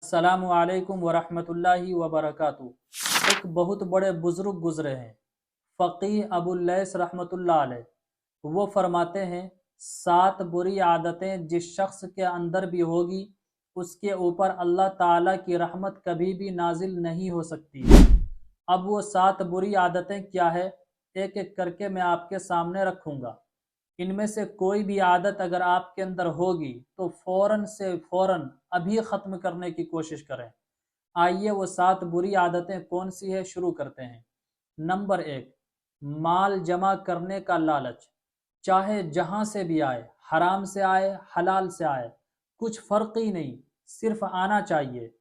अस्सलामु अलैकुम वरहमतुल्लाहि वबरकातुहू। एक बहुत बड़े बुजुर्ग गुजरे हैं, फ़क़ीह अबुल लैस रहमतुल्लाह अलैह। वो फरमाते हैं, 7 बुरी आदतें जिस शख्स के अंदर भी होगी उसके ऊपर अल्लाह ताला की रहमत कभी भी नाजिल नहीं हो सकती। अब वो 7 बुरी आदतें क्या है, एक एक करके मैं आपके सामने रखूँगा। इनमें से कोई भी आदत अगर आपके अंदर होगी तो फ़ौरन से फ़ौरन अभी ख़त्म करने की कोशिश करें। आइए वो 7 बुरी आदतें कौन सी है, शुरू करते हैं। नंबर 1, माल जमा करने का लालच। चाहे जहाँ से भी आए, हराम से आए हलाल से आए, कुछ फ़र्क ही नहीं, सिर्फ आना चाहिए।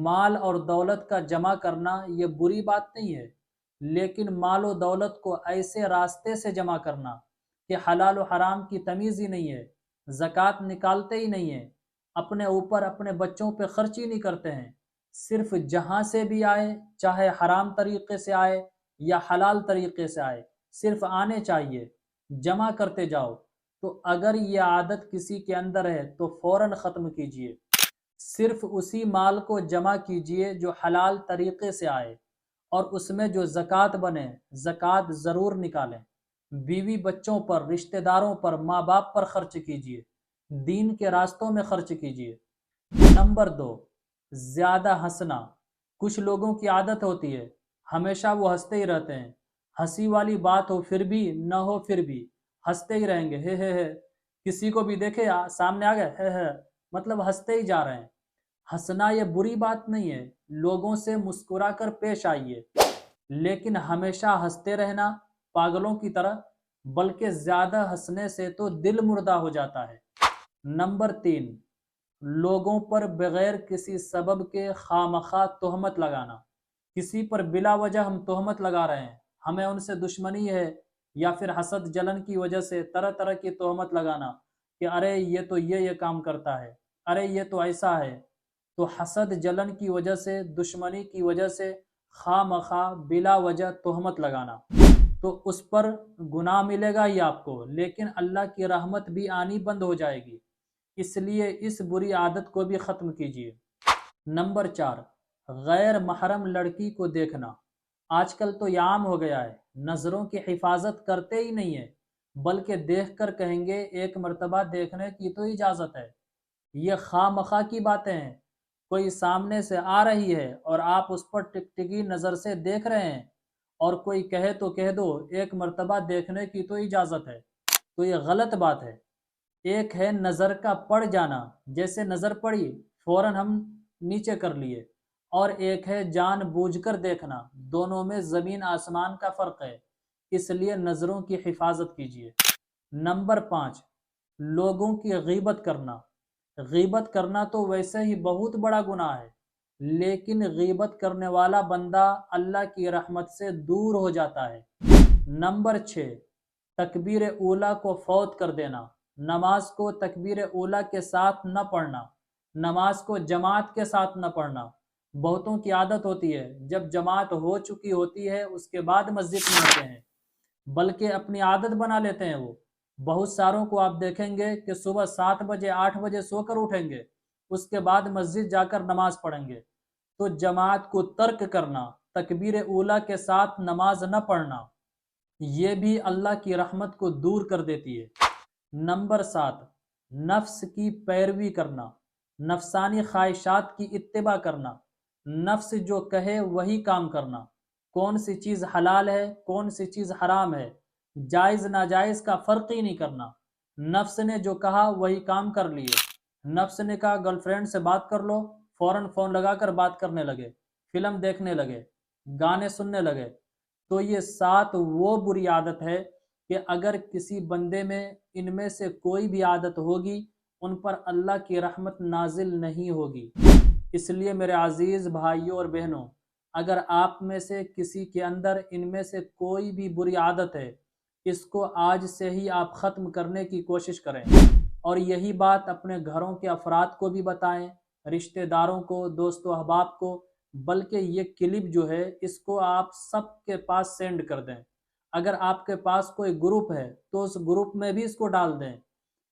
माल और दौलत का जमा करना ये बुरी बात नहीं है, लेकिन माल और दौलत को ऐसे रास्ते से जमा करना कि हलाल और हराम की तमीज़ ही नहीं है, ज़कात निकालते ही नहीं है, अपने ऊपर अपने बच्चों पे खर्च ही नहीं करते हैं। सिर्फ जहाँ से भी आए, चाहे हराम तरीक़े से आए या हलाल तरीक़े से आए, सिर्फ आने चाहिए, जमा करते जाओ। तो अगर ये आदत किसी के अंदर है तो फ़ौरन ख़त्म कीजिए। सिर्फ उसी माल को जमा कीजिए जो हलाल तरीक़े से आए, और उसमें जो ज़कात बने, ज़कात ज़रूर निकालें। बीवी बच्चों पर, रिश्तेदारों पर, माँ बाप पर खर्च कीजिए, दीन के रास्तों में खर्च कीजिए। नंबर 2, ज़्यादा हंसना। कुछ लोगों की आदत होती है, हमेशा वो हंसते ही रहते हैं। हंसी वाली बात हो फिर भी, न हो फिर भी हंसते ही रहेंगे। हे, किसी को भी देखे सामने आ गए, हे, मतलब हंसते ही जा रहे हैं। हंसना ये बुरी बात नहीं है, लोगों से मुस्कुरा कर पेश आइए, लेकिन हमेशा हंसते रहना पागलों की तरह, बल्कि ज़्यादा हंसने से तो दिल मुर्दा हो जाता है। नंबर 3, लोगों पर बगैर किसी सबब के खामखा तोहमत लगाना। किसी पर बिला वजह हम तोहमत लगा रहे हैं, हमें उनसे दुश्मनी है, या फिर हसद जलन की वजह से तरह तरह की तोहमत लगाना कि अरे ये तो ये काम करता है, अरे ये तो ऐसा है। तो हसद जलन की वजह से, दुश्मनी की वजह से खामखा बिला वजह तोहमत लगाना, तो उस पर गुनाह मिलेगा ही आपको, लेकिन अल्लाह की रहमत भी आनी बंद हो जाएगी। इसलिए इस बुरी आदत को भी ख़त्म कीजिए। नंबर 4, गैर महरम लड़की को देखना। आजकल तो ये आम हो गया है, नज़रों की हिफाजत करते ही नहीं है, बल्कि देख कर कहेंगे एक मर्तबा देखने की तो इजाज़त है। ये खामखा की बातें हैं। कोई सामने से आ रही है और आप उस पर टिकटिकी नज़र से देख रहे हैं, और कोई कहे तो कह दो एक मर्तबा देखने की तो इजाज़त है, तो ये गलत बात है। एक है नज़र का पड़ जाना, जैसे नज़र पड़ी फौरन हम नीचे कर लिए, और एक है जानबूझकर देखना, दोनों में ज़मीन आसमान का फ़र्क है। इसलिए नज़रों की हिफाजत कीजिए। नंबर 5, लोगों की गीबत करना। गीबत करना तो वैसे ही बहुत बड़ा गुनाह है, लेकिन गीबत करने वाला बंदा अल्लाह की रहमत से दूर हो जाता है। नंबर 6, तकबीर ऊला को फौत कर देना। नमाज को तकबीर ऊला के साथ न पढ़ना, नमाज को जमात के साथ न पढ़ना। बहुतों की आदत होती है, जब जमात हो चुकी होती है उसके बाद मस्जिद में आते हैं, बल्कि अपनी आदत बना लेते हैं वो। बहुत सारों को आप देखेंगे कि सुबह 7 बजे 8 बजे सोकर उठेंगे, उसके बाद मस्जिद जाकर नमाज पढ़ेंगे। तो जमात को तर्क करना, तकबीर ऊला के साथ नमाज न पढ़ना, ये भी अल्लाह की रहमत को दूर कर देती है। नंबर 7, नफ्स की पैरवी करना, नफसानी ख्वाहिशात की इत्तिबा करना। नफ्स जो कहे वही काम करना। कौन सी चीज़ हलाल है, कौन सी चीज़ हराम है, जायज़ नाजायज़ का फ़र्क ही नहीं करना। नफ्स ने जो कहा वही काम कर लिए। नफ्स ने कहा गर्लफ्रेंड से बात कर लो, फ़ौरन फ़ोन लगाकर बात करने लगे, फ़िल्म देखने लगे, गाने सुनने लगे। तो ये 7 वो बुरी आदत है कि अगर किसी बंदे में इनमें से कोई भी आदत होगी, उन पर अल्लाह की रहमत नाजिल नहीं होगी। इसलिए मेरे अजीज़ भाइयों और बहनों, अगर आप में से किसी के अंदर इनमें से कोई भी बुरी आदत है, इसको आज से ही आप ख़त्म करने की कोशिश करें, और यही बात अपने घरों के अफराद को भी बताएं, रिश्तेदारों को, दोस्तों अहबाब को। बल्कि ये क्लिप जो है इसको आप सबके पास सेंड कर दें। अगर आपके पास कोई ग्रुप है तो उस ग्रुप में भी इसको डाल दें।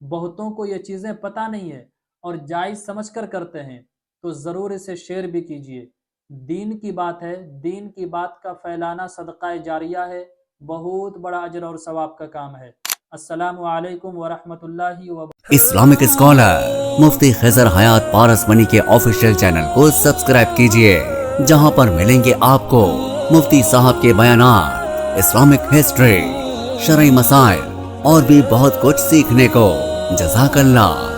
बहुतों को ये चीज़ें पता नहीं है और जायज़ समझ कर करते हैं, تو ضرور اسے شیئر بھی کیجیے۔ دین کی بات ہے، دین کی بات کا پھیلانا صدقہ جاریہ ہے، بہت بڑا اجر اور ثواب کا کام ہے۔ السلام علیکم ورحمۃ اللہ وبرکاتہ۔ اسلامک اسکالر مفتی خضر حیات پارس منی کے آفیشیل چینل کو سبسکرائب کیجئے، جہاں پر ملیں گے آپ کو مفتی صاحب کے بیانات، اسلامک ہسٹری، شرعی مسائل اور بھی بہت کچھ سیکھنے کو۔ جزاک اللہ۔